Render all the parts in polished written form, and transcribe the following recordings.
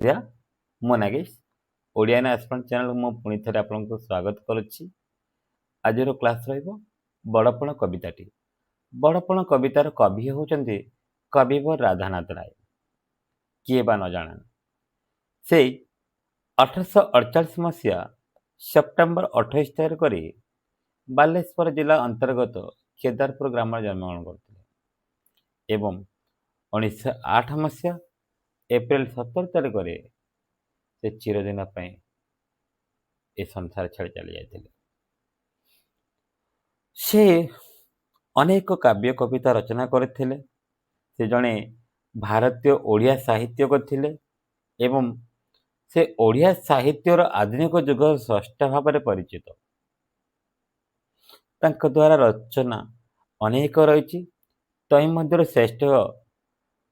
या मो नागेश ओडिया ना एस्पेंट चैनल मो पुणी थे आपको स्वागत करुच्ची। आज क्लास बड़पण कविताटी। बड़पण कवितार कवि होउचंती कविवर राधानाथ राय। किए बा न जाना से 1848 मसीहा सेप्टेम्बर 28 तारिख बालेश्वर जिला अंतर्गत केदारपुर ग्राम जन्मग्रहण करते एवं 1908 मसीहा एप्रिल 17 तारिख से चिरदिन ए संसार छाड़ी चली जाते। से अनेक काव्य कविता रचना करते। से जड़े भारतीय ओडिया साहित्यक थिले एवं से ओडिया साहित्यर आधुनिक युग स्रष्टा भाव में परिचित। तांक द्वारा रचना अनेक रही। तही श्रेष्ठ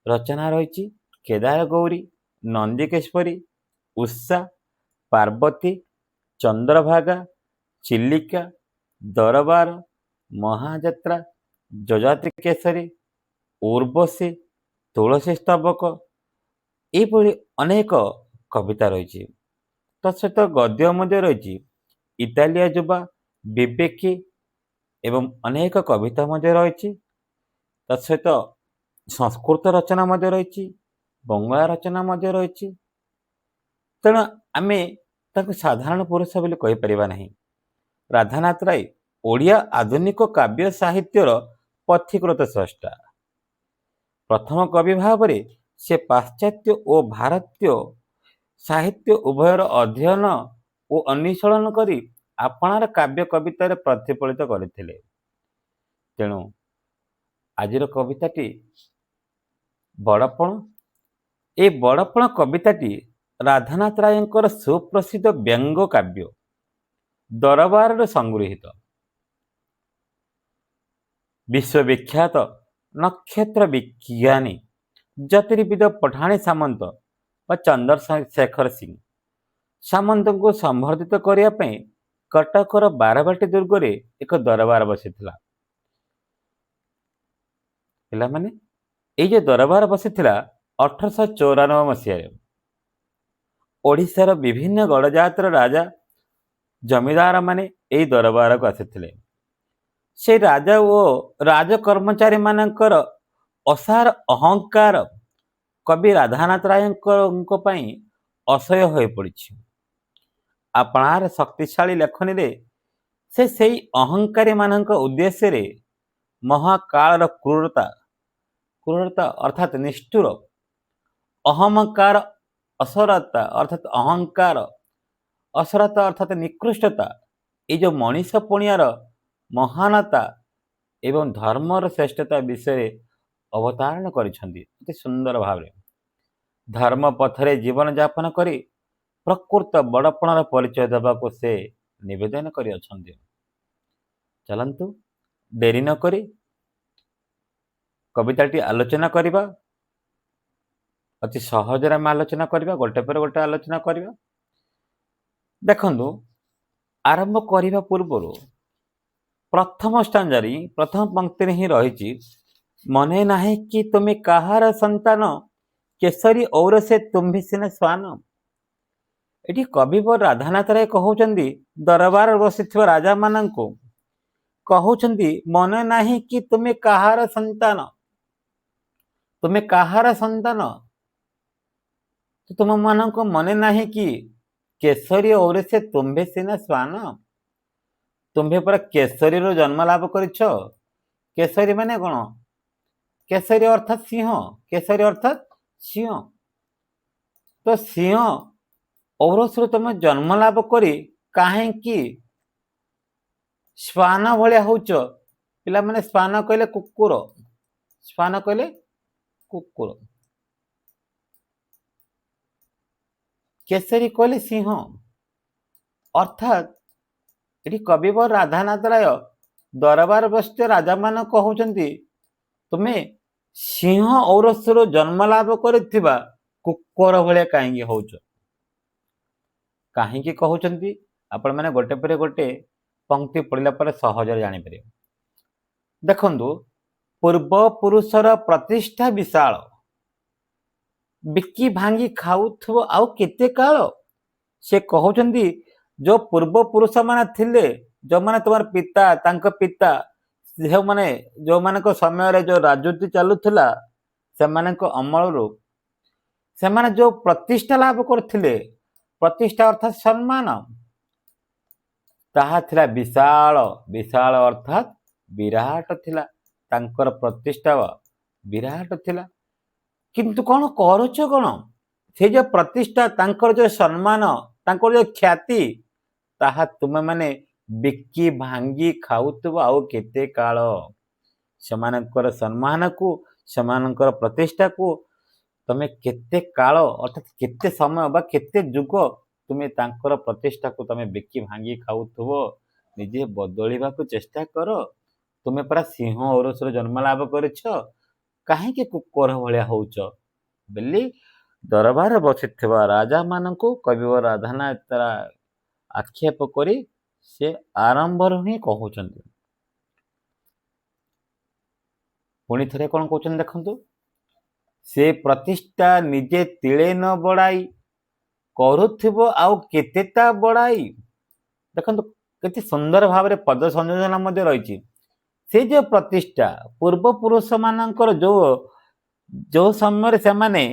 रचना रही केदार गौरी, नंदीकेश्वरी, उषा, पार्वती, चंद्रभागा, चिलिका, दरबार, महाजात्रा, जजाति केसरी, उर्वशी, तुलसी स्तबक यह अनेक कविता रही। तत्सहित गद्य मध्य रही इटालिया युवा, विवेकी एवं अनेक कविता मध्य रही। तत्सहित संस्कृत रचना मध्य रही, बंगला रचना मध्य रही। तेणु आम साधारण पुरुष बोली कहीपर नहीं। राधानाथ राय ओडिया आधुनिक काव्य साहित्यर पथिकृत स्रष्टा। प्रथम कवि भाव में से पाश्चात्य और भारतीय साहित्य उभयर अध्ययन और अन्वेषण करी आपणार काव्य कवितार प्रतिफलित करथिले। तेणु आजिर कविताटी बड़पण। ए बड़पण कविताटी राधानाथ रायंकर सुप्रसिद्ध व्यंग काव्य दरबार संगृहित। विश्वविख्यात नक्षत्र विज्ञानी ज्योतिर्विद पठाणी सामंत व चंद्रशेखर सिंह सामंत को संवर्धित करने कटकर बारवाटी दुर्ग रे एक दरबार बसी माने ये दरबार बसी 1894 मसीह। ओडिशार विभिन्न गड़जातर राजा जमीदार माने यही दरबार को आसी। से राजा और राज कर्मचारी मानकर असार अहंकार कवि राधानाथ राय असह्य हो पड़ी। आपणार शक्तिशाली लेखनी रे से सही अहंकारी मानक उद्देश्य रे महाकाल क्रूरता क्रूरता अर्थात निष्ठुर, अहंकार असरता अर्थात अहंकार, असरता अर्थात निकृष्टता, ये जो मनीष पुणियार महानता एवं धर्मर श्रेष्ठता विषय अवतारण कर सुंदर भाव। धर्म पथरे जीवन यापन करी प्रकृत बड़पणर परिचय देवाक से निवेदन कर। चलतु डेरी न करी कविताटी आलोचना करवा। अति सहजरे आम आलोचना करवा, गोटे पर गोटे आलोचना करवा। देखंतु आरंभ करने पूर्व प्रथम स्टांजारी प्रथम पंक्ति ही रही मने नाही कि तुम्हें कहार संतान केसरी और से तुम्भी सिने स्वान। ये कविवर राधानाथ राय कहउचंदी दरबार बसी राजा मान कहउचंदी मने नाही कि तुम्हें कहार संतान, तुम्हें कहार संतान तो तुम मान को मने नाही कि केसरी और से तुम्भे सिने स्वान। तुम्भे पर केसरी रो जन्म लाभ करिछ। केसरी माने कौन? केसरी अर्थात सिंह, केसरी अर्थात सिंह। तो सिंह औरस तुम जन्म लाभ करी कहीं श्वान भाया होच। पिला माने श्वान कहले कुकुर, श्वान कहले कुकुर, केसरी कहले सिंह। अर्थात ये कविवर राधानाथ राय दरबार बस्त राजा मान कहउचंदी तुम्हें सिंह औरसर जन्म लाभ करिथिबा कुकुर भाया कहीं होच। कहीं कहउचंदी आपण माने गोटे पर गोटे पंक्ति पढ़ला पर सहज जानी पारे। देखंतु पूर्व पुरुषर प्रतिष्ठा विशाल, ବିକି ଭାଙ୍ଗି ଖାଉଥିବ ଆଉ କେତେ କାଳ। ସେ କହୁଛନ୍ତି ଯୋଉ ପୂର୍ବ ପୁରୁଷ ମାନେ ଥିଲେ, ଯୋଉମାନେ ତୁମର ପିତା, ତାଙ୍କ ପିତା, ଯୋଉମାନଙ୍କ ସମୟରେ ଯୋଉ ରାଜୁତି ଚାଲୁଥିଲା, ସେମାନଙ୍କ ଅମଳରୁ ସେମାନେ ଯୋଉ ପ୍ରତିଷ୍ଠା ଲାଭ କରୁଥିଲେ, ପ୍ରତିଷ୍ଠା ଅର୍ଥାତ୍ ସମ୍ମାନ, ତାହା ଥିଲା ବିଶାଳ। ବିଶାଳ ଅର୍ଥାତ୍ ବିରାଟ ଥିଲା। ତାଙ୍କର ପ୍ରତିଷ୍ଠା ବିରାଟ ଥିଲା। କିନ୍ତୁ କ'ଣ କରୁଛ କ'ଣ? ସେ ଯୋଉ ପ୍ରତିଷ୍ଠା, ତାଙ୍କର ଯୋଉ ସମ୍ମାନ, ତାଙ୍କର ଯୋଉ ଖ୍ୟାତି, ତାହା ତୁମେମାନେ ବିକି ଭାଙ୍ଗି ଖାଉଥିବ ଆଉ କେତେ କାଳ। ସେମାନଙ୍କର ସମ୍ମାନକୁ, ସେମାନଙ୍କର ପ୍ରତିଷ୍ଠାକୁ ତମେ କେତେ କାଳ ଅର୍ଥାତ୍ କେତେ ସମୟ ବା କେତେ ଯୁଗ ତୁମେ ତାଙ୍କର ପ୍ରତିଷ୍ଠାକୁ ତମେ ବିକି ଭାଙ୍ଗି ଖାଉଥିବ। ନିଜେ ବଦଳିବାକୁ ଚେଷ୍ଟା କର। ତୁମେ ପରା ସିଂହ ଔରସରେ ଜନ୍ମ ଲାଭ କରିଛ, କାହିଁକି କୁକୁର ଭଳିଆ ହଉଛ ବୋଲି ଦରବାରରେ ବସିଥିବା ରାଜାମାନଙ୍କୁ କବିବର ରାଧାନାଥ ତାରା ଆକ୍ଷେପ କରି ସେ ଆରମ୍ଭରୁ ହିଁ କହୁଛନ୍ତି। ପୁଣି ଥରେ କ'ଣ କହୁଛନ୍ତି ଦେଖନ୍ତୁ। ସେ ପ୍ରତିଷ୍ଠା ନିଜେ ତିଳେ ନ ବଢ଼ାଇ କରୁଥିବ ଆଉ କେତେ ତା ବଢ଼ାଇ। ଦେଖନ୍ତୁ କେତେ ସୁନ୍ଦର ଭାବରେ ପଦ ସଂଯୋଜନା ମଧ୍ୟ ରହିଛି। ସେ ଯୋଉ ପ୍ରତିଷ୍ଠା ପୂର୍ବପୁରୁଷ ମାନଙ୍କର ଯୋଉ ସମୟରେ ସେମାନେ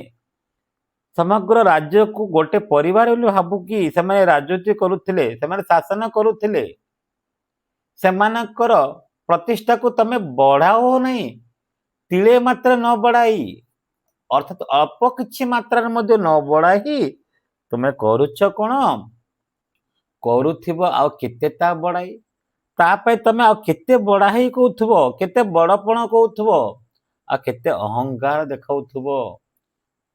ସମଗ୍ର ରାଜ୍ୟକୁ ଗୋଟେ ପରିବାର ବୋଲି ଭାବୁକି ସେମାନେ ରାଜୁତି କରୁଥିଲେ, ସେମାନେ ଶାସନ କରୁଥିଲେ, ସେମାନଙ୍କର ପ୍ରତିଷ୍ଠାକୁ ତମେ ବଢ଼ାଅ ନାହିଁ, ତିଳେ ମାତ୍ର ନ ବଢ଼ାଇ, ଅର୍ଥାତ୍ ଅଳ୍ପ କିଛି ମାତ୍ରାରେ ମଧ୍ୟ ନ ବଢ଼ାଇ ତୁମେ କରୁଛ କ'ଣ? କରୁଥିବ ଆଉ କେତେ ତା ବଢ଼ାଇ। ତା ପାଇଁ ତମେ ଆଉ କେତେ ବଢ଼ାଇ କହୁଥିବ, କେତେ ବଡ଼ପଣ କହୁଥିବ, ଆଉ କେତେ ଅହଙ୍କାର ଦେଖାଉଥିବ।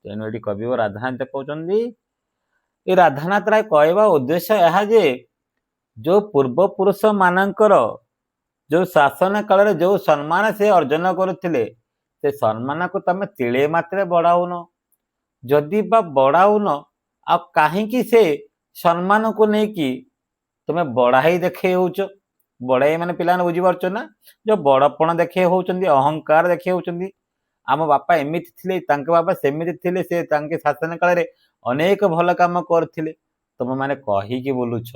ତେଣୁ ଏଠି କବିବର ରାଧାନାଥ କହୁଛନ୍ତି, ଏ ରାଧାନାଥ ରାୟ କହିବା ଉଦ୍ଦେଶ୍ୟ ଏହା ଯେ ଯୋଉ ପୂର୍ବପୁରୁଷ ମାନଙ୍କର ଯୋଉ ଶାସନ କାଳରେ ଯୋଉ ସମ୍ମାନ ସେ ଅର୍ଜନ କରୁଥିଲେ, ସେ ସମ୍ମାନକୁ ତମେ ତିଳେ ମାତ୍ରେ ବଢ଼ାଉନ। ଯଦି ବା ବଢ଼ାଉନ, ଆଉ କାହିଁକି ସେ ସମ୍ମାନକୁ ନେଇକି ତୁମେ ବଢ଼ାଇ ଦେଖେଇ ହେଉଛ? ବଢ଼ାଇ ମାନେ ପିଲାମାନେ ବୁଝିପାରୁଛ ନା? ଯୋଉ ବଡ଼ପଣ ଦେଖେଇ ହେଉଛନ୍ତି, ଅହଙ୍କାର ଦେଖେଇ ହେଉଛନ୍ତି। ଆମ ବାପା ଏମିତି ଥିଲେ, ତାଙ୍କ ବାପା ସେମିତି ଥିଲେ, ସେ ତାଙ୍କ ଶାସନ କାଳରେ ଅନେକ ଭଲ କାମ କରିଥିଲେ। ତୁମେମାନେ କହିକି ବୁଲୁଛ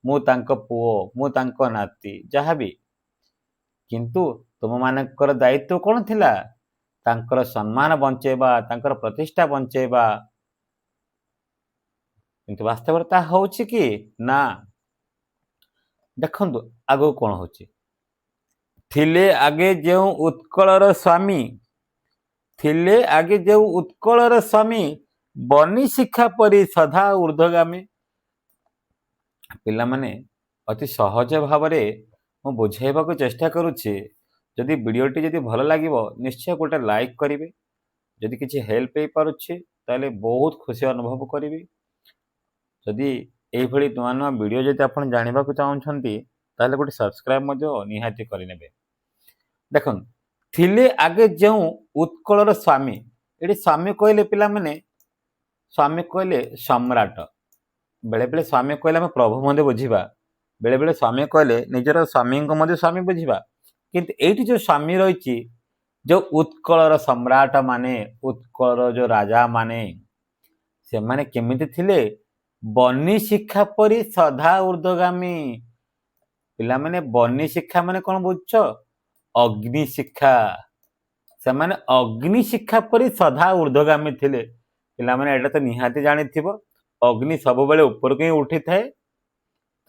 ମୁଁ ତାଙ୍କ ପୁଅ, ମୁଁ ତାଙ୍କ ନାତି, ଯାହାବି। କିନ୍ତୁ ତୁମମାନଙ୍କର ଦାୟିତ୍ୱ କ'ଣ ଥିଲା? ତାଙ୍କର ସମ୍ମାନ ବଞ୍ଚେଇବା, ତାଙ୍କର ପ୍ରତିଷ୍ଠା ବଞ୍ଚେଇବା। କିନ୍ତୁ ବାସ୍ତବରେ ତାହା ହଉଛି କି ନା? ଦେଖନ୍ତୁ ଆଗକୁ କ'ଣ ହଉଛି। ଥିଲେ ଆଗେ ଯେଉଁ ଉତ୍କଳର ସ୍ୱାମୀ, ଥିଲେ ଆଗେ ଯେଉଁ ଉତ୍କଳର ସ୍ୱାମୀ, ବନି ଶିକ୍ଷା ପରି ସଦା ଊର୍ଦ୍ଧ୍ୱଗାମୀ। ପିଲାମାନେ ଅତି ସହଜ ଭାବରେ ମୁଁ ବୁଝାଇବାକୁ ଚେଷ୍ଟା କରୁଛି। ଯଦି ଭିଡ଼ିଓଟି ଯଦି ଭଲ ଲାଗିବ ନିଶ୍ଚୟ ଗୋଟେ ଲାଇକ୍ କରିବେ। ଯଦି କିଛି ହେଲ୍ପ ହେଇପାରୁଛି ତାହେଲେ ବହୁତ ଖୁସି ଅନୁଭବ କରିବି। ଯଦି এইଭଳି ନୂଆ ନୂଆ ଭିଡ଼ିଓ ଯଦି ଆପଣ ଜାଣିବାକୁ ଚାହୁଁଛନ୍ତି ତାହେଲେ ଗୋଟେ ସବସ୍କ୍ରାଇବ୍ ମଧ୍ୟ ନିହାତି କରିନେବେ। ଦେଖନ୍ତୁ, ଥିଲେ ଆଗେ ଯେଉଁ ଉତ୍କଳର ସ୍ୱାମୀ, ଏଠି ସ୍ୱାମୀ କହିଲେ ପିଲାମାନେ, ସ୍ୱାମୀ କହିଲେ ସମ୍ରାଟ। ବେଳେବେଳେ ସ୍ୱାମୀ କହିଲେ ଆମେ ପ୍ରଭୁ ମଧ୍ୟ ବୁଝିବା, ବେଳେବେଳେ ସ୍ୱାମୀ କହିଲେ ନିଜର ସ୍ୱାମୀଙ୍କୁ ମଧ୍ୟ ସ୍ୱାମୀ ବୁଝିବା। କିନ୍ତୁ ଏଇଠି ଯୋଉ ସ୍ୱାମୀ ରହିଛି, ଯୋଉ ଉତ୍କଳର ସମ୍ରାଟ ମାନେ, ଉତ୍କଳର ଯୋଉ ରାଜା ମାନେ, ସେମାନେ କେମିତି ଥିଲେ? ବନି ଶିକ୍ଷା ପରି ସଦା ଊର୍ଦ୍ଧ୍ୱଗାମୀ। ପିଲାମାନେ ବନି ଶିକ୍ଷା ମାନେ କ'ଣ ବୁଝୁଛ? ଅଗ୍ନି ଶିକ୍ଷା। ସେମାନେ ଅଗ୍ନି ଶିକ୍ଷା ପରି ସଦା ଊର୍ଦ୍ଧ୍ୱଗାମୀ ଥିଲେ। ପିଲାମାନେ ଏଇଟା ତ ନିହାତି ଜାଣିଥିବ, ଅଗ୍ନି ସବୁବେଳେ ଉପରକୁ ହିଁ ଉଠିଥାଏ।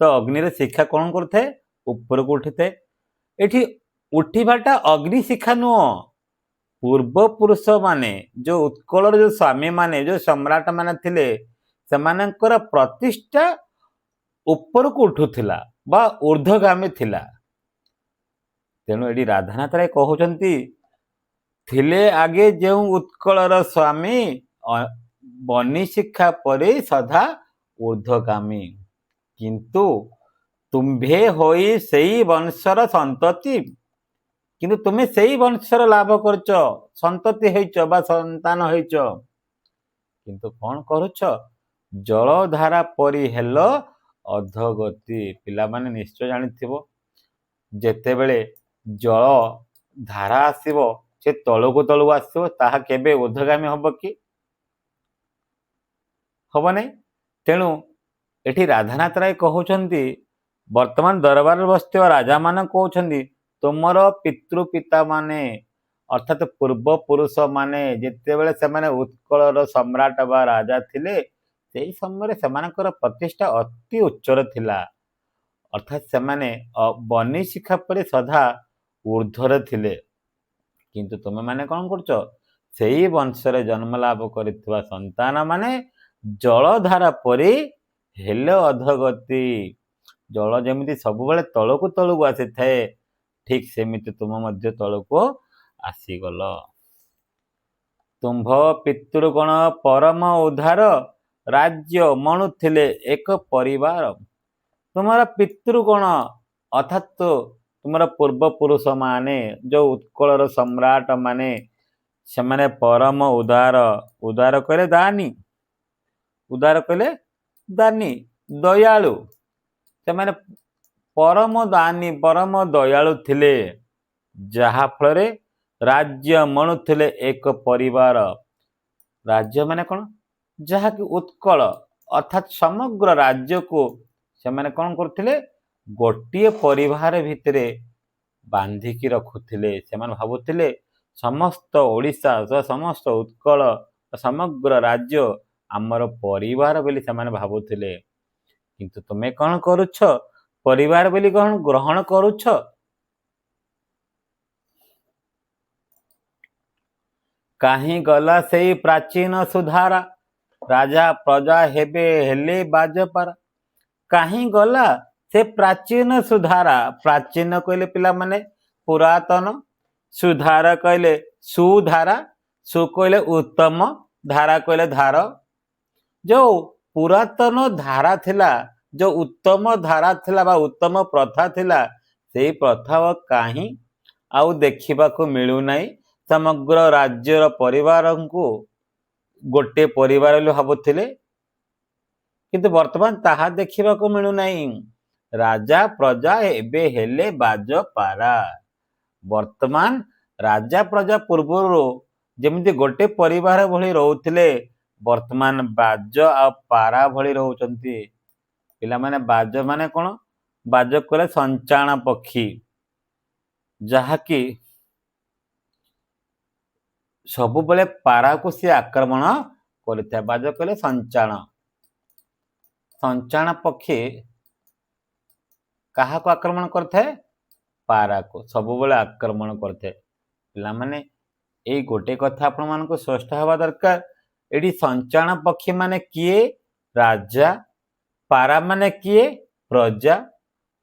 ତ ଅଗ୍ନିର ଶିକ୍ଷା କ'ଣ କରୁଥାଏ? ଉପରକୁ ଉଠିଥାଏ। ଏଠି ଉଠିବାଟା ଅଗ୍ନି ଶିକ୍ଷା ନୁହଁ। ପୂର୍ବପୁରୁଷ ମାନେ, ଯୋଉ ଉତ୍କଳର ଯୋଉ ସ୍ୱାମୀ ମାନେ, ଯୋଉ ସମ୍ରାଟ ମାନେ ଥିଲେ, ସେମାନଙ୍କର ପ୍ରତିଷ୍ଠା ଉପରକୁ ଉଠୁଥିଲା ବା ଊର୍ଦ୍ଧ୍ୱଗାମୀ ଥିଲା। ତେଣୁ ଏଠି ରାଧାନାଥ ରାୟ କହୁଛନ୍ତି, ଥିଲେ ଆଗେ ଯେଉଁ ଉତ୍କଳର ସ୍ୱାମୀ, ବନି ଶିକ୍ଷା ପରି ସଦା ଊର୍ଦ୍ଧ୍ୱଗାମୀ। କିନ୍ତୁ ତୁମ୍ଭେ ହୋଇ ସେଇ ବଂଶର ସନ୍ତତି, କିନ୍ତୁ ତୁମେ ସେଇ ବଂଶର ଲାଭ କରିଛ, ସନ୍ତତି ହେଇଛ ବା ସନ୍ତାନ ହେଇଛ। କିନ୍ତୁ କ'ଣ କରୁଛ? ଜଳଧାରା ପରି ହେଲ ଅଧୋଗତି। ପିଲାମାନେ ନିଶ୍ଚୟ ଜାଣିଥିବ, ଯେତେବେଳେ ଜଳ ଧାରା ଆସିବ ସେ ତଳକୁ ତଳକୁ ଆସିବ, ତାହା କେବେ ଊର୍ଦ୍ଧ୍ୱଗାମୀ ହବ କି? हब नहीं। तेणु एठी राधानाथ राय कहउछंती वर्तमान दरबार बसते राजा मान कहउछंती तुमर पितृपिता माने अर्थात पूर्व पुरुष माने जितेबेले से माने उत्कलर सम्राट बा राजा थिले सेही समय सेमानकर प्रतिष्ठा अति उच्चर थिला। अर्थात से माने बनी शिखा पर सदा ऊर्ध्वर थिले। किंतु तुम माने कौन करछ सेही वंशरे जन्म लाभ करितबा संतान माने जलधारा परी हेले अधगति। जल जेमिति सबुबले तळकु तळकु आसी थाए ठीक सेमिति तुम मध्य तळकु आसीगल। तुम्भ पितृगण परम उद्धार राज्य मणुथिले एक परिवार। तुम्हारा पितृगण अर्थात तुम्हारा पूर्व पुरुष माने जो उत्कलर सम्राट माने से माने परम उदार। उदार कहले दानी, उदार कहले दानी दयालु। से माने परम दानी परम दयालु थिले जहा फल राज्य मणुथिले एक परिवार। राज्य माने कौन जहा कि उत्कल अर्थात समग्र राज्य को से माने कौन करथिले गोटिए परिवार भितरे बांधिकी रखुथिले। से माने भाबुथिले समस्त ओडिशा समस्त उत्कल समग्र राज्य आमर परिवार बोली से माने भाबुथिले। किंतु तुमे कौन करुछ परिवार बोली कौन ग्रहण करुछ। काहीं गला सेई प्राचीन सुधारा राजा प्रजा हेबे हेले बाजपारा। काहीं गला से प्राचीन सुधारा। प्राचीन कहले पिला माने पुरातन, सुधारा कहले सुधारा, सु कहले उत्तम, धारा कहले धार। जो पुरातन धारा थिला जो उत्तम धारा थिला बा उत्तम प्रथा थिला सेई प्रथा काहीं आउ देखिबा को मिलु नाही। समग्र राज्यर परिवार को गोटे परिवार भाबुथिले किंतु वर्तमान ताहा देखिबा को मिलु नाही। राजा प्रजा एबे हेले बाजपारा। वर्तमान राजा प्रजा पूर्वरो जेमिति गोटे परिवार भली रहउथिले वर्तमान बाज आ पारा भली रहउचंती। पिला माने बाज माने कोन बाज करे संचाण पक्षी जहा कि सबु बेले पारा को से आक्रमण करता। बाज कहले संचाण। संचाण पक्षी कहा को आक्रमण करते पारा को सबु बेले आक्रमण करते। पिला माने ए गोटे कथा आपण मानको स्पष्ट हवा दरकार। एडी संचाण पक्षी माने किए राजा, पारा माने किए प्रजा।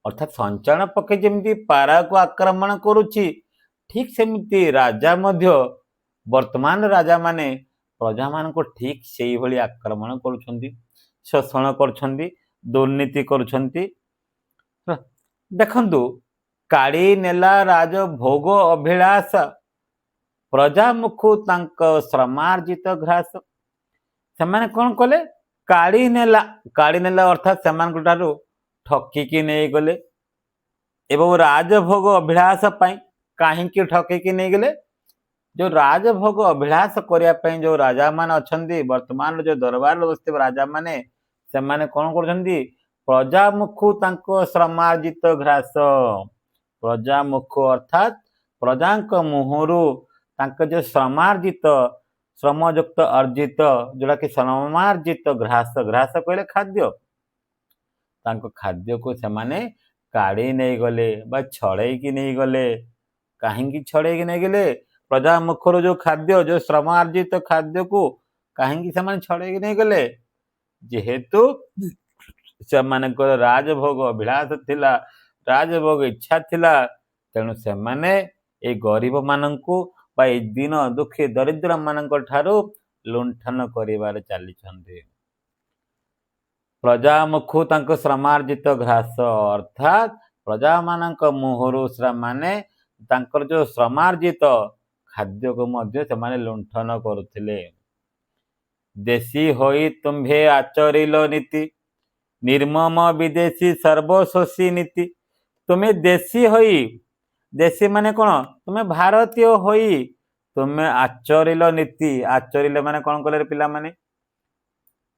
अर्थात संचाण पक्षी जेमिति पारा को आक्रमण करुछि ठीक सेमिति राजा मध्य वर्तमान राजा माने प्रजा मान को ठीक से भली आक्रमण करुछंती, शोषण करुछंती, दुर्नीति करुछंती। देखंतु काड़ी नेला राज भोग अभिलाष प्रजा मुखु तांक श्रमार्जित घ्रास। सेमाने कोन कले काड़ी नेला अर्थात सेमान ठारू ठकिकी नहीं गले एवं राजभोग अभिलाष पाई काहे कि ठकिकी नहीं गले जो राजभोग अभिलाष करने जो राजा मान अच्छी वर्तमान जो दरबार बसते राजा माने से माने कौन करछंती प्रजा मुखु तांको श्रमार्जित घ्रास। प्रजा मुखु अर्थात प्रजा मुहरु तांक जो श्रमार्जित श्रमयुक्त अर्जित जोड़ा कि श्रमार्जित घ्रास। घ्रास कहले खाद्य। तांको खाद्य को से माने काढ़ी नहीं गले बा छड़े की नहीं गले। कहीं छड़े की नहीं गले प्रजा मुखर जो खाद्य जो श्रमार्जित खाद्य को कहीं से छड़े की नहीं गले जेहेतु से राजभोग अभिलाष थिला राजभोग इच्छा थिला तेणु से माने ए गरीब माननकु बा ए दीन दुखी दरिद्र माननक ठारू लुंठन करिवार चलीछंती। प्रजा मुखु तांको श्रमार्जित घ्रास अर्थात प्रजा माननक मुहरु श्रम माने तांकर जो श्रमार्जित खाद्य को मध्य से माने लुंठन करुथिले। देशी होई तुम्भे आचरिलो नीति निर्मम विदेशी सर्वशोषी नीति। तुम्हें देशी होई देशी माने कौन तुम्हें भारतीय होई तुम्हें आचरिलो नीति। आचरिले माने कौन कले पिला माने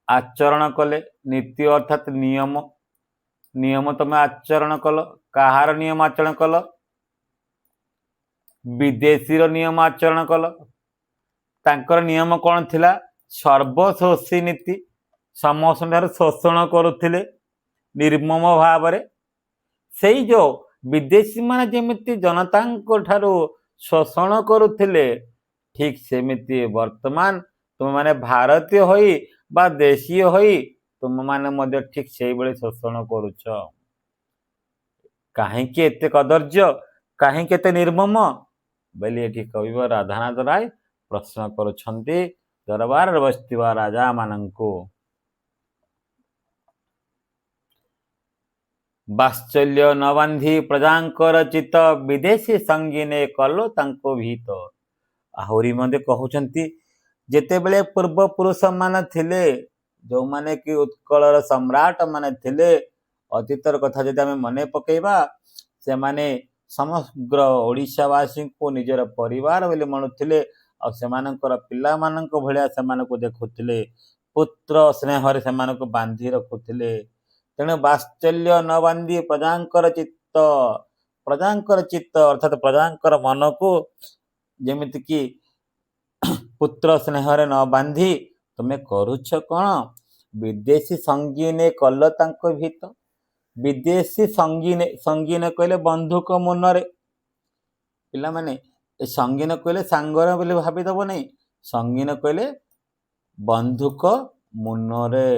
आचरण कले नीति अर्थात नियम नियम तुम आचरण कल कहार नियम आचरण कल विदेशी नियम आचरण कल तांकर नियम कौन थिला सर्वशोषी नीति समस्त शोषण करुथिले निर्मम भाव से जो विदेशी माने जेमिति जनता ठारू शोषण करुथिले ठीक सेमिति वर्तमान तुम माने भारतीय होई बा देशीय होई तुम माने मध्य ठीक से बेले शोषण करुच काहेकि एते कदर्य काहेकि एते निर्मम बोली एठी कविव राधानाथ राय प्रश्न करुछंती दरबार बसथिबा राजा मानंको वात्सल्य न बांधी प्रजांकर चित विदेशी संगीने कलो तांको भीत आहुरी मध्य कहउछंती जेतेबेले पूर्व पुरुष मान थिले जो माने कि उत्कलर सम्राट माने थिले अतीतर कथा जदि आमे मने पकेबा से माने समग्र ओडिशावासी को निजर परिवार बोली मनुथिले आ सेमानकर पिला मानक भलिया सेमानक देखुथिले पुत्र स्नेह रे सेमानक बांधी रखुथिले तेणु वात्सल्य न बांधी प्रजांकर चित्त अर्थात प्रजांकर मन को जेमिति कि पुत्र स्नेह रे न बांधी तुमे करुछ कौन विदेशी संगीने कल तांको भीत विदेशी संगीने कहले बंधुक मुनरे पिला माने ए संगीन कहले सांगर बोली भाबी दबो नहीं संगीन कहले बंधुक मुनरे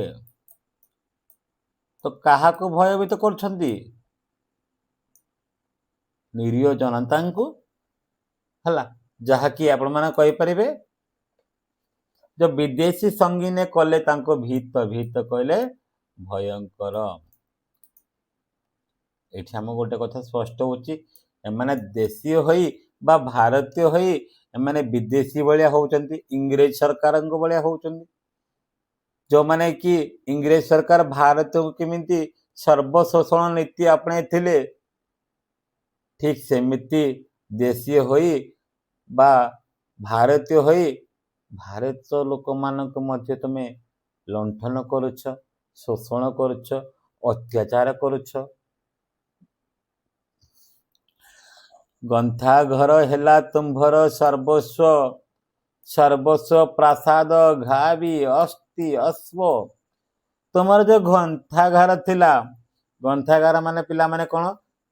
तो कहा को भयभीत करछंती निरीह जनता को हला जहा कि आपण माने कहि परिबे जो विदेशी संगीने कले तांको भीत भीत कहले भयंकर एठी हम गोटे कथा स्पष्ट होची एमाने देशी होई बा भारतीय होई एमाने विदेशी बलिया होउचंती इंग्रेज सरकार को बलिया होउचंती जो माने कि इंग्रेज सरकार भारत को केमिति सर्वशोषण नीति अपने थिले ठीक सेमिति देशी होई बा भारतीय होई भारत लोक मानक मध्य तुमे लंठन करुछ शोषण करुछ अत्याचार करुछ गंथा घर हेला तुम्भर सर्वस्व सर्वस्व प्रासाद घावी अस्थि अश्व तुमर जो ग्रंथागार थिला ग्रंथागार माने पिला माने कोन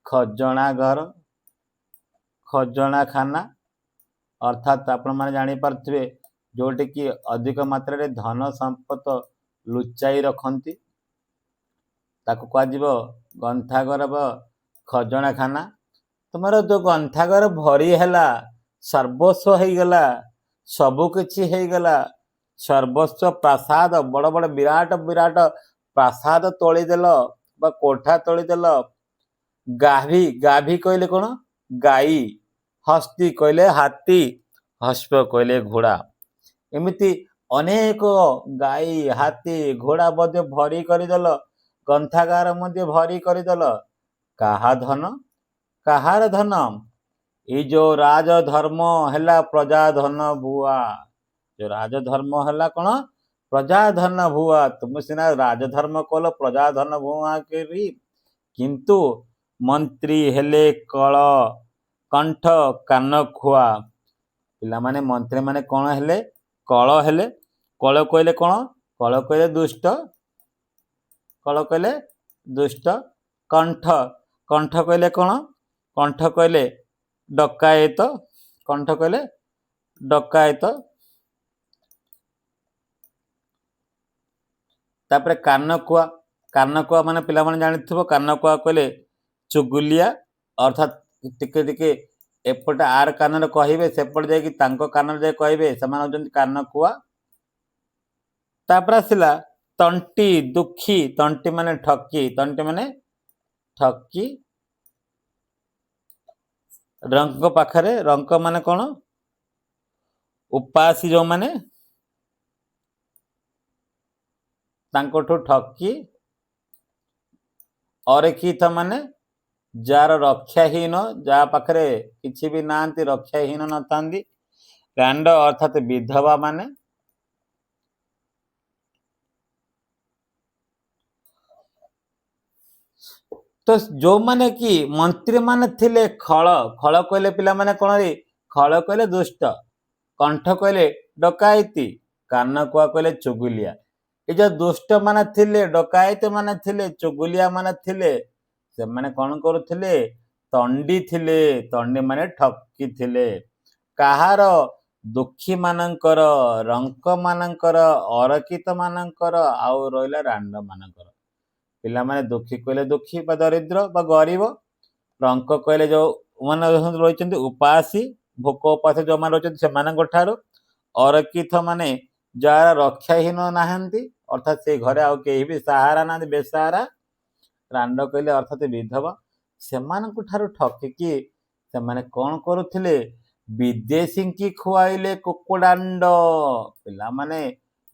खजना घर खजना खाना अर्थात आपण माने जानि पारथिबे जोटे कि अधिक मात्रा रे धन संपत्ति लुचाई रखंती ताको कह जीवो ग्रंथागार खजना खाना तुमर जो ग्रंथागार भरी हैला सर्वस्व हो गला सबु किछि हो गला सर्वस्व प्रासाद बड़ बड़ विराट विराट प्रासाद तोली देल बा कोठा तोली देल गाभी गाभी कहले कोन गाई हस्ती कहले हाथी हस्प कहले घोड़ा एमिति अनेक गाई हाथी घोड़ा मध्य भरी करदेल ग्रंथागार मध्य भरी करदेल काहा धन काहार धन ये जो राजधर्म हैला प्रजा धन भुआ जो राजधर्म हैला कौन प्रजा धन भुआ तुम सीना राजधर्म कल प्रजा धन भुआ के किंतु मंत्री हेले कल कंठ कान खुआ पिला माने मंत्री माने कौन हेले कल हेले कल कहले कौन कल कहले दुष्ट कल कहले दुष्ट कंठ कंठ कहले कौन कंठ कहले डकायत कंठ कहले डकायत तापरे कान कुआ माने पिला माने जानिथिबो कान कुआ कहले चुगुलिया अर्थात टिके टिके एपटे आर कान रे कहिबे सेपटे जाय कि तांको कान रे कहिबे समान होजन कान कुआ तापरे आसिला तंटी दुखी तंटी माने ठकी रंक पाखरे रंक माने कौन उपासी जो माने तांकोठु ठकी अरेखित माने जार रक्षाहीन जा पाखरे किछि भी नांती रक्षाहीन न थांदी कांड अर्थात विधवा माने तो जो माने कि मंत्री माने थिले खळ खळ कहले पिला माने कोन रे खळ कहले दुष्ट कंठ कहले डकायती कान कुआ कहले चुगुलिया ए जो दुष्ट माने थिले डकायत माने थिले चुगुलिया माने थिले से माने कोन करूथिले तंडी थिले तंडी माने ठकी थिले काहार दुखी मानकर रंक मानकर अरकित मानकर आउ रहिला रांड मानकर पिला माने दुखी कहले दुखी बा दरिद्र बा गरीब रंक कहले जो माने रही उपासी भोक उपास जो मान रही से अरकित माने जार रक्षाहीन नाहांती अर्थात से घरे आउ कहीं भी सहारा ना बेसहारा रांड कहले अर्थात विधवा से ठकिकी से माने कौन करुथिले विदेशी की खुआइले कुकुडांड पिला माने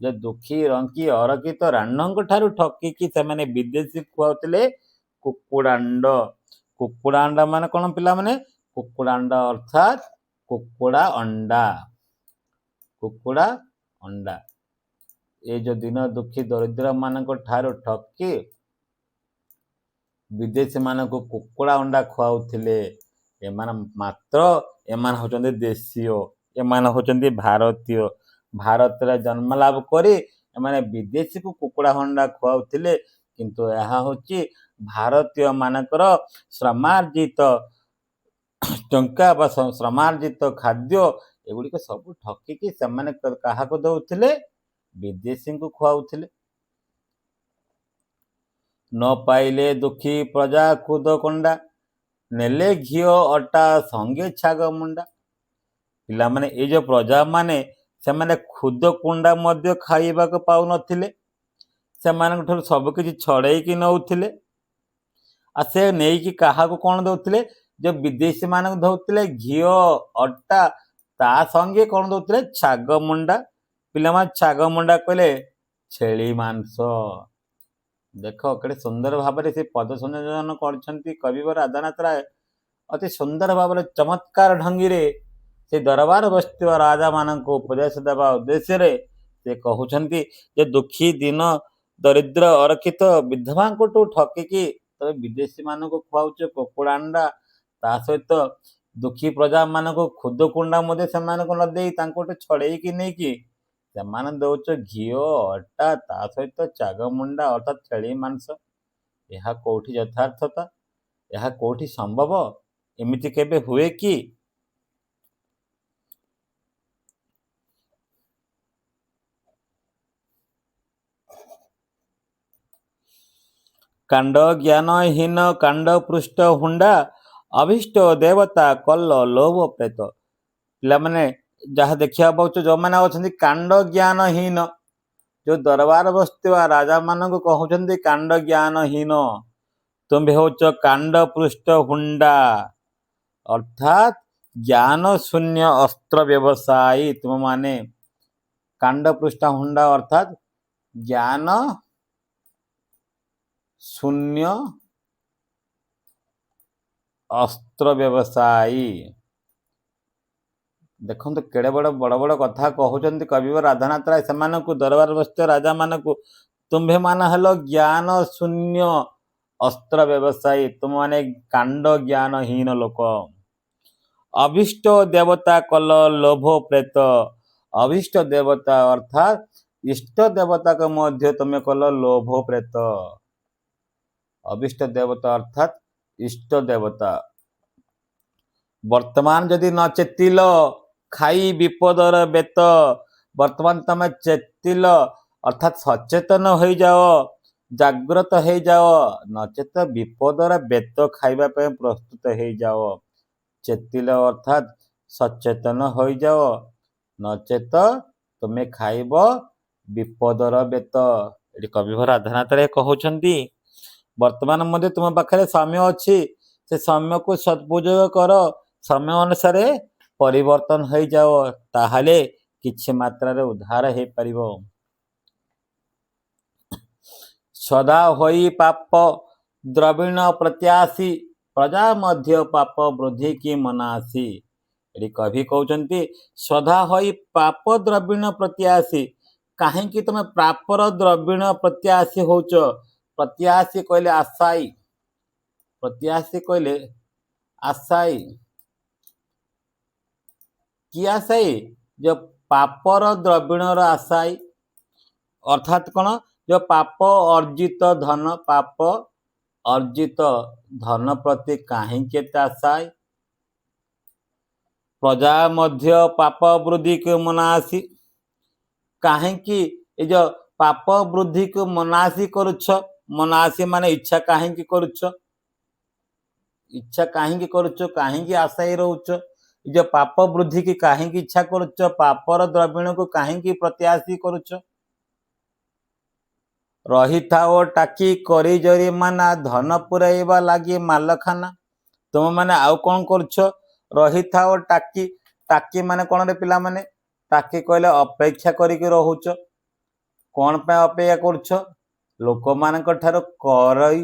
जो दुखी रंकी अरकित रांडंक ठारू ठकिकी से माने विदेशी खुआउथिले कुकुडांड कुकुडांड माने कौन पिला माने कुकुडांड अर्थात कुकुड़ा अंडा कुकुड़ा अंडा ये जो दिन दुखी दरिद्र मान ठारू ठकी विदेशी मान को कुकुड़ा अंडा खुआउथिले एमान मात्र एमान होचंदे देशीय एमान होचंदे भारतीय भारत रे जन्म लाभ करी एमाने विदेशी को कुकुड़ा अंडा खुआउथिले किंतु यह होची भारतीय मानकर श्रमार्जित टंका बा श्रमार्जित खाद्य एगुड़िक सब ठकिकी से क्या दौले विदेशी को खुआउथिले न पाइले दुखी प्रजा खुद कंडा नेले घिओ अटा संगे छाग मुंडा पिला माने ए जो प्रजा माने से माने खुद कुंडा मध्य खाइबा को पाउ नथिले से मानक ठर सब किछि छड़ेई कि नउथिले आ से नेई कि काहा को कोन दउथिले जो विदेशी मानक दउथिले घिओ अटा ता संगे कोन दउथिले छाग मुंडा पिला मा छाग मुंडा कहले छेली मांस देखो केड़े सुंदर भाव से पद संयोजन करछंती कविवर राधानाथ राय अति सुंदर भाव चमत्कार ढंगी रे से दरबार बसुवा राजा मान को उपदेश देवा उद्देश्य रे से कहउछंती जे दुखी दिन दरिद्र अरक्षित विधवा को ठकिकी तबे विदेशी मान को खुआउछ कुकुड़ा अंडा ता सहित दुखी प्रजा मान को खुद कुंडा मध्य से न दे छड़े कि नहीं कि दौच घीओ अटा ता सहित चागमुंडा अर्थात छेली मांस यह कोठी यथार्थता यह कोठी संभव एमिति केबे हुए कि कांड ज्ञानहीन कांड पृष्ठ हुंडा अभिष्ट देवता कल्ल लोभ प्रेत पिला माने जहाँ देखा पाच जो मैंने अच्छा कांड ज्ञानहीन जो दरबार बसुवा राजा मान को कहते कांड ज्ञानहीन तुम्हें होच कांड पृष्ठ हुंडा अर्थात ज्ञान शून्य अस्त्र व्यवसायी तुम माने कांड पृष्ठ हुंडा अर्थात ज्ञान शून्य अस्त्र व्यवसायी देखो केड़े बड़ बड़ बड़ कथा कहते कविवर राधानाथ राय से दरबार बसुवा राजा मान को तुम्हें मान हेलो ज्ञान शून्य अस्त्र व्यवसायी तुम माने कांड ज्ञानहीन लोक अभिष्ट देवता कल लोभ प्रेत अभिष्ट देवता अर्थात इष्ट देवता को मध्य तुम्हें कल लोभ प्रेत अभिष्ट देवता अर्थात इष्ट देवता वर्तमान जदि न चेतिल खाई विपदर बेत वर्तमान तुम चेतिल अर्थात सचेतन हो जाओ जागृत हो जाओ नचेत विपदर बेत खाइबा पे प्रस्तुत हो जाओ चेतिल अर्थात सचेतन हो जाओ नचेत तुम्हें खाइब विपदर बेत ये कविवर राधानाथ राय कहउछंती वर्तमान मध्य तुम पाखे समय अच्छी से समय को सदुपयोग कर समय अनुसार परिवर्तन हो जाओ ताहले किछि मात्रा रे उद्धार हो परिबो सदा होई पाप द्रविण प्रत्याशी प्रजा मध्य पाप वृद्धि की मनासी ये कवि कहते सदा होई पाप द्रविण प्रत्याशी कहीं तुम पापर द्रविण प्रत्याशी होच प्रत्याशी कहले आशाई प्रत्याशी कहले आशायी कि आशायी जो पापर द्रविणर आशायी अर्थात कौन जो पाप अर्जित धन पाप अर्जित धन प्रति कहीं आशायी प्रजा मध्य पाप वृद्धि को मनासी कहीं ये जो पाप वृद्धि को मनासी करुछ मनासी माने इच्छा कहीं करुछ इच्छा कहीं करुछ कहीं आशायी रोच जो पाप वृद्धि की कहीं इच्छा करुछ पापर द्रविण को कहीं प्रत्याशी करुछ रही था ओ टाकी करी जरिमाना धन पुराइबा लगी मालखाना तुम मैंने आउ कौन करुछ रही था ओ टाकी टाकी माने कौन रे पिला माने टाकी कहले अपेक्षा करिक रहुच कौन पे अपेक्षा करुछ लोक मानक ठारो करई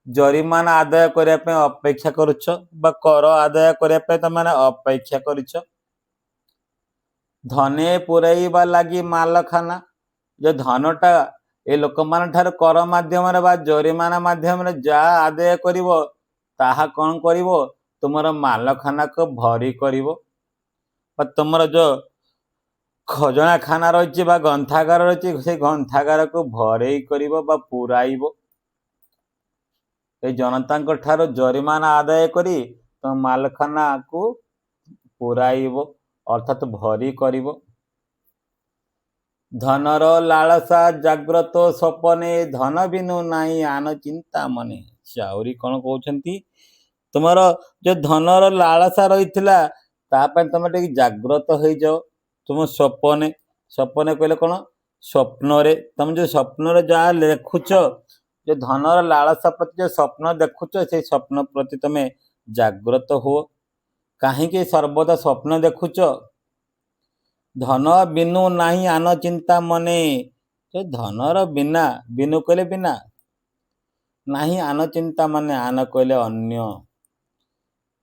जरिमाना आदाय करने पे अपेक्षा करुछ बा कर आदाय करने पे तुम मैंने अपेक्षा करुछ धने पुराइबा लगी मालखाना जो धनटा ए लोक मान ठार कर माध्यम बा जरिमाना माध्यम जा आदाय करिवो ताहा कौन करिवो तुमर मालखाना को भरी करिवो तुमर जो खजना खाना रही ग्रंथागार रही से ग्रंथागार को भरई करिवो बा पुराइबो जनता ठारो जरिमाना आदाय करी तुम मालखाना को पुराइबो अर्थात भरी करिवो धनर लालसा जाग्रत सपने धन बिनु नाई आन चिंता मने चाउरी कौन कहते तुमर जो धनर लालसा रही तुम टे जाग्रत हो जाओ तुम सपने सपने कहले कौन स्वप्न तुम जो स्वप्न जहाँ देखुच जो धनर लालसा प्रति जो स्वप्न देखुच से स्वप्न प्रति तुम जाग्रत हो कहीं सर्वदा स्वप्न देखुच धन बिनु नाही आन चिंता मने जो धनर बिना बिनु कहले बिना नाही आन चिंता मने आन कहले अन्य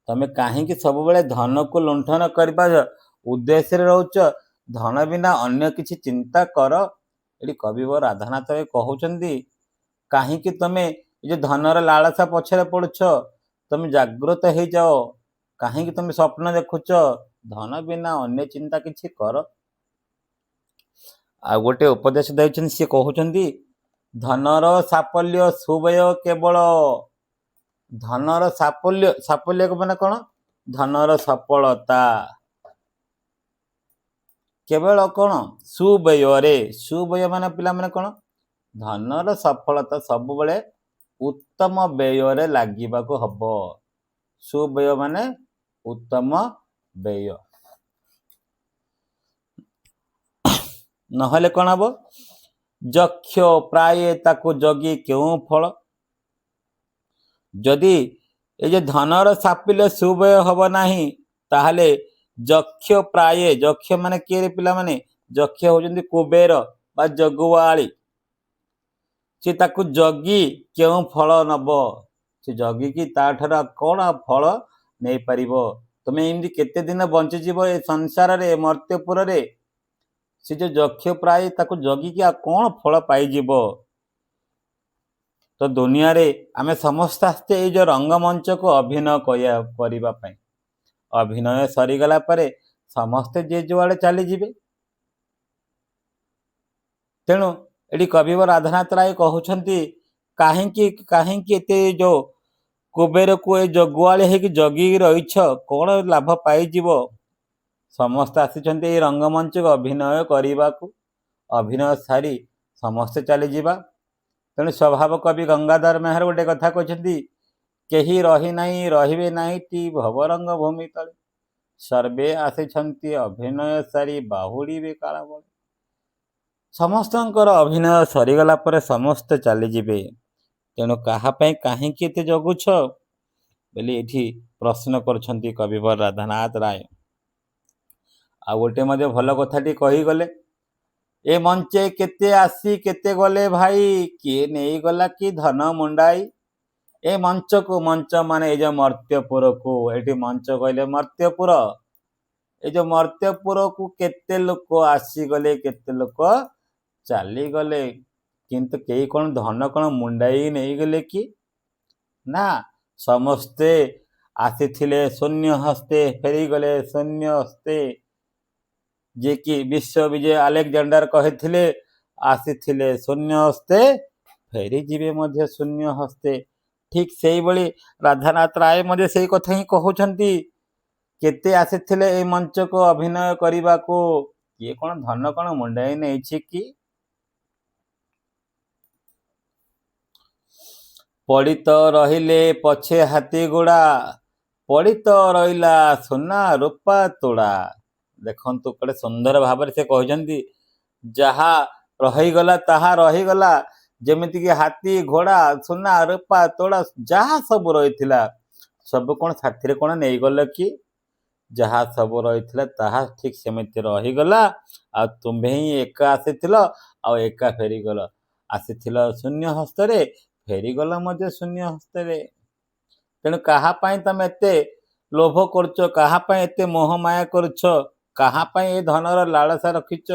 तमें कहीं सब बेले धन को लुंठन करने उद्देश्य रोच धन बिना अन्य किसी चिंता कर ये कविवर राधानाथ कहते कहीं तुम्हें जो धनर लालसा पछरे पड़ुछ तुम जागृत हो जाओ कहीं तुम स्वप्न देखुच धन बिना अन्य चिंता किसी कर आ गोटे उपदेश देउछन सी कहउछन्ती धनर साफल्य सुबय केवल धनर साफल्य साफल्य माने कौन धनर सफलता केवल कौन सुबय सुबय माने पिला माने कौन धनर सफलता सब बेले उत्तम व्यय लागिबा को हबो सुबय माने उत्तम व्यय नहले कौन हम यक्ष प्राय ताकू जगी क्यों फल जदि ये जो धनर साफल्य सुबय हम नहीं ताहले यक्ष प्राय यक्ष माने किए पिला माने यक्ष होजंती कुबेर बा जगुआली से ताकू जगी क्यों फल नब से जगी की ताठर कौन फल नहीं पारिबो तुम्हें एमती केते दिन बंचीजीव ए संसार रे मर्त्यपुर रे से जो यक्ष प्राय ताकू जगी कि कौन फल पाइजिबो तो दुनिया रे आमे समस्त आस्ते ये जो रंगमंच को अभिनय करिबा पई अभिनय सरीगला परे समस्ते जे जुआड़े चली जीवे तेणु एटी कविवर राधानाथ राय कहउछन्ती काहेकि एते जो कुबेर को ए जगुआली है कि जगी रहीछ कौन लाभ पाइजिबो समस्त आसीचन्ती ए रंगमंच को अभिनय करिबाकू अभिनय सारी समस्ते चली जीवा तेणु स्वभाव कवि गंगाधर मेहर गोटे कथा कहते केही रही नहीं रहिबे नहीं टी भवरंग भूमि तले सर्वे आसीछन्ति अभिनय सारी बाहुड़ीबे काला बळे समस्तंकर अभिनय सरीगला पर समस्त चलीजे तेणु काहापाई कहीं एते जगुछ बोली एठी प्रश्न करछन्ति कविवर राधानाथ राय आ गोटे मध्य भल कथाटी कही गले ए मंचे केते आसी केते गले भाई किए नहीं गला कि धन मुंडाई ए मंच को मंच माने ए जो मर्त्यपुर को एटी मंच कहले मर्त्यपुर ए जो मर्त्यपुर को केते लोक आसी गले केते लोक चली गले किंतु कई कौन धन कौन मुंडाई नहीं गले कि ना ସମସ୍ତେ ଆସିଥିଲେ ଶୂନ୍ୟ ହସ୍ତେ, ଫେରିଗଲେ ଶୂନ୍ୟ ହସ୍ତେ। ଯିଏକି ବିଶ୍ୱବିଜୟ ଆଲେକଜାଣ୍ଡାର କହିଥିଲେ ଆସିଥିଲେ ଶୂନ୍ୟ ହସ୍ତେ, ଫେରିଯିବେ ମଧ୍ୟ ଶୂନ୍ୟ ହସ୍ତେ। ଠିକ୍ ସେଇଭଳି ରାଧାନାଥ ରାୟ ମଧ୍ୟ ସେଇ କଥା ହିଁ କହୁଛନ୍ତି। କେତେ ଆସିଥିଲେ ଏଇ ମଞ୍ଚକୁ ଅଭିନୟ କରିବାକୁ, କିଏ କ'ଣ ଧନ କ'ଣ ମୁଣ୍ଡାଇ ନେଇଛି କି? ପଡ଼ିତ ରହିଲେ ପଛେ ହାତୀ ଗୁଡ଼ା, ପଡ଼ିତ ରହିଲା ସୁନା ରୂପା ତୋଡ଼ା। ଦେଖନ୍ତୁ କେତେ ସୁନ୍ଦର ଭାବରେ ସେ କହିଛନ୍ତି, ଯାହା ରହିଗଲା ତାହା ରହିଗଲା। ଯେମିତିକି ହାତୀ ଘୋଡ଼ା ସୁନା ରୂପା ତୋଡ଼ା ଯାହା ସବୁ ରହିଥିଲା, ସବୁ କ'ଣ ସାଥିରେ କ'ଣ ନେଇଗଲ କି? ଯାହା ସବୁ ରହିଥିଲା ତାହା ଠିକ୍ ସେମିତି ରହିଗଲା। ଆଉ ତୁମ୍ଭେ ହିଁ ଏକା ଆସିଥିଲ, ଆଉ ଏକା ଫେରିଗଲ। ଆସିଥିଲ ଶୂନ୍ୟ ହସ୍ତରେ, ଫେରିଗଲ ମଧ୍ୟ ଶୂନ୍ୟ ହସ୍ତରେ। ତେଣୁ କାହା ପାଇଁ ତମେ ଏତେ ଲୋଭ କରୁଛ, କାହା ପାଇଁ ଏତେ ମୋହମାୟା କରୁଛ, କାହା ପାଇଁ ଏ ଧନର ଲାଳସା ରଖିଛ,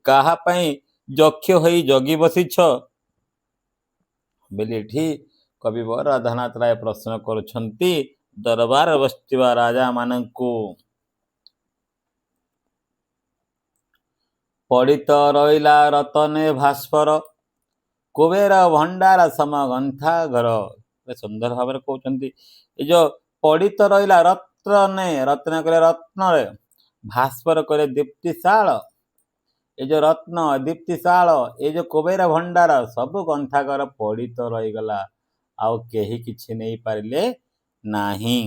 କାହା ପାଇଁ ଯକ୍ଷ ହୋଇ ଜଗି ବସିଛ ବୋଲି ଏଠି କବିବର ରାଧାନାଥ ରାୟ ପ୍ରଶ୍ନ କରୁଛନ୍ତି ଦରବାର ବସିଥିବା ରାଜାମାନଙ୍କୁ। ପଡ଼ିତ ରହିଲା ରତନେ ଭାସ୍କର, କୁବେର ଭଣ୍ଡାର ସମ ଗନ୍ଥା ଘର। ସୁନ୍ଦର ଭାବରେ କହୁଛନ୍ତି, ଏ ଯୋଉ ପଡ଼ିତ ରହିଲା ରତ୍ନେ, ରତ୍ନ କଲେ ରତ୍ନରେ, ଭାସ୍କର କଲେ ଦୀପ୍ତିଶାଳ। ଏ ଯୋଉ ରତ୍ନ ଦୀପ୍ତିଶାଳ, ଏ ଯୋଉ କୁବେର ଭଣ୍ଡାର ସବୁ ଗନ୍ଥାଘର ପଡ଼ିତ ରହିଗଲା, ଆଉ କେହି କିଛି ନେଇପାରିଲେ ନାହିଁ।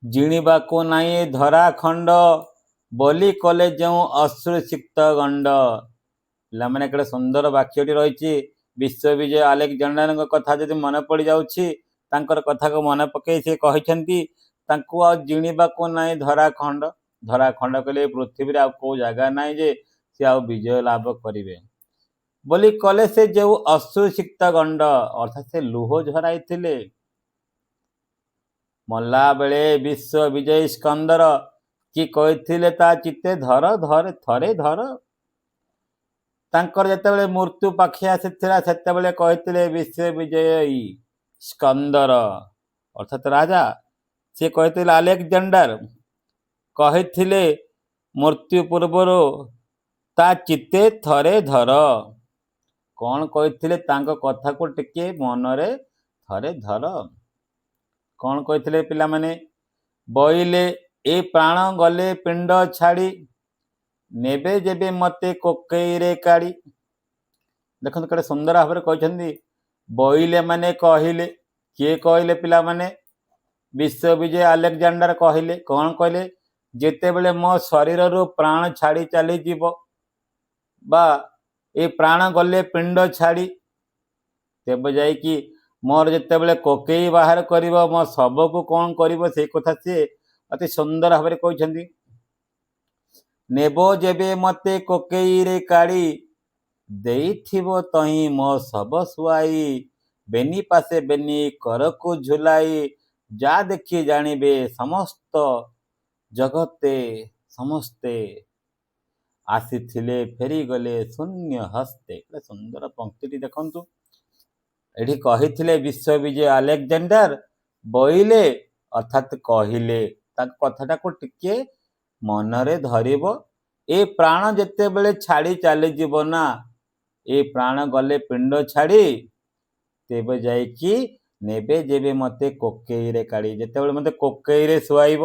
ଜିଣିବାକୁ ନାହିଁ ଧରା ଖଣ୍ଡ, ବୋଲି କଲେ ଯେଉଁ ଅଶ୍ରୁସିକ୍ତ ଗଣ୍ଡ। ପିଲାମାନେ କେତେ ସୁନ୍ଦର ବାକ୍ୟଟି ରହିଛି। ବିଶ୍ୱବିଜୟ ଆଲେକଜାଣ୍ଡାରଙ୍କ କଥା ଯଦି ମନେ ପଡ଼ିଯାଉଛି, ତାଙ୍କର କଥାକୁ ମନେ ପକାଇ ସେ କହିଛନ୍ତି, ତାଙ୍କୁ ଆଉ ଜିଣିବାକୁ ନାହିଁ ଧରା ଖଣ୍ଡ। ଧରା ଖଣ୍ଡ କଲେ ପୃଥିବୀରେ ଆଉ କେଉଁ ଜାଗା ନାହିଁ ଯେ ସେ ଆଉ ବିଜୟ ଲାଭ କରିବେ। ବୋଲି କଲେ ସେ ଯେଉଁ ଅଶ୍ରୁସିକ୍ତ ଗଣ୍ଡ, ଅର୍ଥାତ୍ ସେ ଲୁହ ଝରାଇଥିଲେ। ମଲା ବେଳେ ବିଶ୍ୱବିଜୟୀ ସ୍କନ୍ଦର, କି କହିଥିଲେ ତା ଚିତ୍ତେ ଧର ଧରେ ଥରେ ଧର। ତାଙ୍କର ଯେତେବେଳେ ମୃତ୍ୟୁ ପାଖି ଆସିଥିଲା, ସେତେବେଳେ କହିଥିଲେ ବିଶ୍ୱବିଜୟୀ ସ୍କନ୍ଦର ଅର୍ଥାତ୍ ରାଜା, ସେ କହିଥିଲେ ଆଲେକଜାଣ୍ଡାର କହିଥିଲେ ମୃତ୍ୟୁ ପୂର୍ବରୁ ତା ଚିତ୍ତେ ଥରେ ଧର। କ'ଣ କହିଥିଲେ? ତାଙ୍କ କଥାକୁ ଟିକେ ମନରେ ଥରେ ଧର। କ'ଣ କହିଥିଲେ ପିଲାମାନେ? ବୋଇଲେ ଏ ପ୍ରାଣ ଗଲେ ପିଣ୍ଡ ଛାଡ଼ି, ନେବେ ଯେବେ ମତେ କୋକେଇରେ କାଢ଼ି। ଦେଖନ୍ତୁ କେତେ ସୁନ୍ଦର ଭାବରେ କହିଛନ୍ତି। ବୋଇଲେ ମାନେ କହିଲେ, କିଏ କହିଲେ ପିଲାମାନେ? ବିଶ୍ୱବିଜୟ ଆଲେକଜାଣ୍ଡାର କହିଲେ। କ'ଣ କହିଲେ? ଯେତେବେଳେ ମୋ ଶରୀରରୁ ପ୍ରାଣ ଛାଡ଼ି ଚାଲିଯିବ, ବା ଏ ପ୍ରାଣ ଗଲେ ପିଣ୍ଡ ଛାଡ଼ି, ତେବେ ଯାଇକି ମୋର ଯେତେବେଳେ କୋକେଇ ବାହାର କରିବ, ମୋ ଶବକୁ କ'ଣ କରିବ, ସେଇ କଥା ସିଏ ଅତି ସୁନ୍ଦର ଭାବରେ କହିଛନ୍ତି। ନେବ ଯେବେ ମତେ କୋକେଇରେ କାଢ଼ି, ଦେଇଥିବ ତହିଁ ମୋ ଶବ ଶୁଆଇ, ବେନି ପାଶେ ବେନି କରକୁ ଝୁଲାଇ, ଯା ଦେଖି ଜାଣିବେ ସମସ୍ତ ଜଗତେ ସମସ୍ତେ, ଆସିଥିଲେ ଫେରିଗଲେ ଶୂନ୍ୟ ହସ୍ତେ। ସୁନ୍ଦର ପଂକ୍ତିଟି ଦେଖନ୍ତୁ। ଏଠି କହିଥିଲେ ବିଶ୍ୱବିଜୟ ଆଲେକଜାଣ୍ଡାର, ବୋଇଲେ ଅର୍ଥାତ୍ କହିଲେ। ତାଙ୍କ କଥାଟାକୁ ଟିକେ ମନରେ ଧରିବ। ଏ ପ୍ରାଣ ଯେତେବେଳେ ଛାଡ଼ି ଚାଲିଯିବ ନା, ଏ ପ୍ରାଣ ଗଲେ ପିଣ୍ଡ ଛାଡ଼ି, ତେବେ ଯାଇକି ନେବେ ଯେବେ ମତେ କୋକେଇରେ କାଢ଼ି। ଯେତେବେଳେ ମତେ କୋକେଇରେ ଶୁଆଇବ,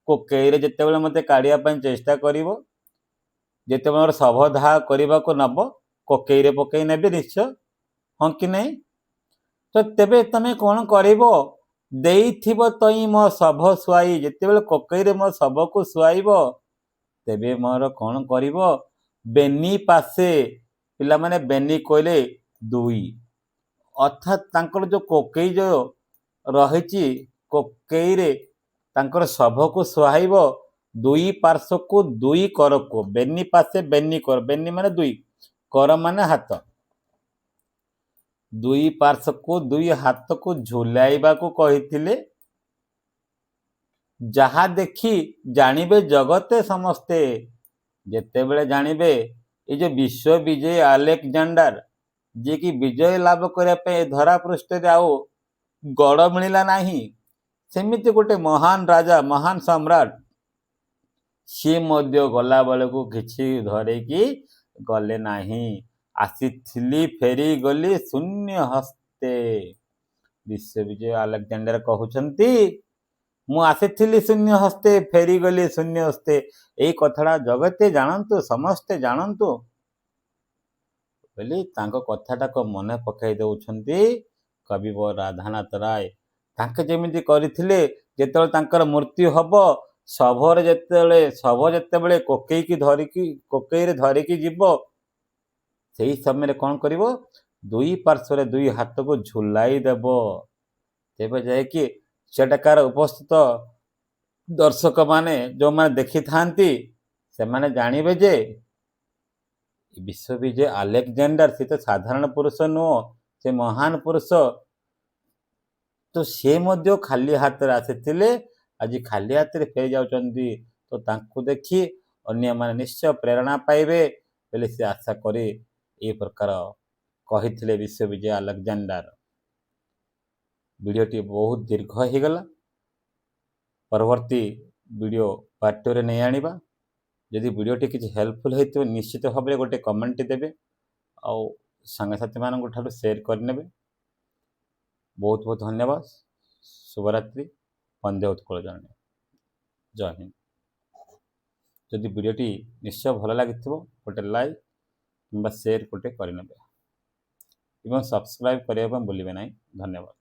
କୋକେଇରେ ଯେତେବେଳେ ମତେ କାଢ଼ିବା ପାଇଁ ଚେଷ୍ଟା କରିବ, ଯେତେବେଳେ ମୋର ଶବ ଦାହ କରିବାକୁ ନେବ, କୋକେଇରେ ପକେଇ ନେବେ ନିଶ୍ଚୟ, ହଁ କି ନାହିଁ? ତ ତେବେ ତମେ କ'ଣ କରିବ? ଦେଇଥିବ ତଇଁ ମୋ ଶବ ଶୁଆଇ, ଯେତେବେଳେ କୋକେଇରେ ମୋ ଶବକୁ ଶୁଆଇବ, ତେବେ ମୋର କ'ଣ କରିବ? ବେନି ପାଶେ, ପିଲାମାନେ ବେନି କହିଲେ ଦୁଇ, ଅର୍ଥାତ୍ ତାଙ୍କର ଯେଉଁ କୋକେଇ ଯେଉଁ ରହିଛି, କୋକେଇରେ ତାଙ୍କର ଶବକୁ ଶୁଆଇବ, ଦୁଇ ପାର୍ଶ୍ୱକୁ ଦୁଇ କରକୁ, ବେନି ପାଶେ ବେନି କର, ବେନି ମାନେ ଦୁଇ, କର ମାନେ ହାତ, ଦୁଇ ପାର୍ଶ୍ୱକୁ ଦୁଇ ହାତକୁ ଝୁଲାଇବାକୁ କହିଥିଲେ। ଯାହା ଦେଖି ଜାଣିବେ ଜଗତେ ସମସ୍ତେ। ଯେତେବେଳେ ଜାଣିବେ, ଏ ଯେ ବିଶ୍ୱବିଜୟ ଆଲେକଜାଣ୍ଡାର जे कि विजय लाभ करने धरा पृष्ठ आउ गड़ मिलला नहीं सेमिति गोटे महान राजा महान सम्राट सी मध्य गला बेलू किछि धरिकी गले नहीं आसीथिली फेरी गली शून्य हस्ते विश्वविजय आलेक्जेंडर कहउछंती मु आसीथिली शून्य हस्ते फेरी गली शून्य हस्ते एई कथाटा जगते जानतु समस्ते जानतु बोली तांको कथाटा को मने पकाई दउछंती कविवर राधानाथ राय तांके जेमिति करिथिले जेतेବେଳେ तांकर मृत्यु हबो शवरे जेतेବେଳେ शव जेतेବେଳେ कोकेई रे धरिकी जीवो सेही समय कौन करिवो दुई पार्श्व दुई हाथ को झुलाई देव तेबे जायकि सेटाकार उपस्थित दर्शक माने जो माने देखि थांती से माने जानिबे जे विश्वविजय आलेक्जेंडर से तो साधारण पुरुष नुह से महान पुरुष तो से मध्य खाली हाथ रे आसीथिले आज खाली हाथ रे फेरी जाउचंदी तो तांको देखि अन्य माने निश्चय प्रेरणा पाइबे बोले से आशा करी ए प्रकार कहिथिले विश्वविजय आलेक्जेंडर वीडियोटी बहुत दीर्घ हो गला परवर्ती वीडियो पार्ट 2 रे नहीं आनिबा जदि वीडियोटी किसी हेल्पफुल होइतो निश्चित भाव में गोटे कमेंट देबे आउ सांगसाथी मानक ठारो शेयर करनेबे बहुत बहुत धन्यवाद शुभरात्रि वंदे उत्कल जननी जय हिंद जदि वीडियोटी निश्चय भल लगी गोटे लाइक कि शेयर गोटे करने सब्सक्राइब करने भूलिए ना धन्यवाद।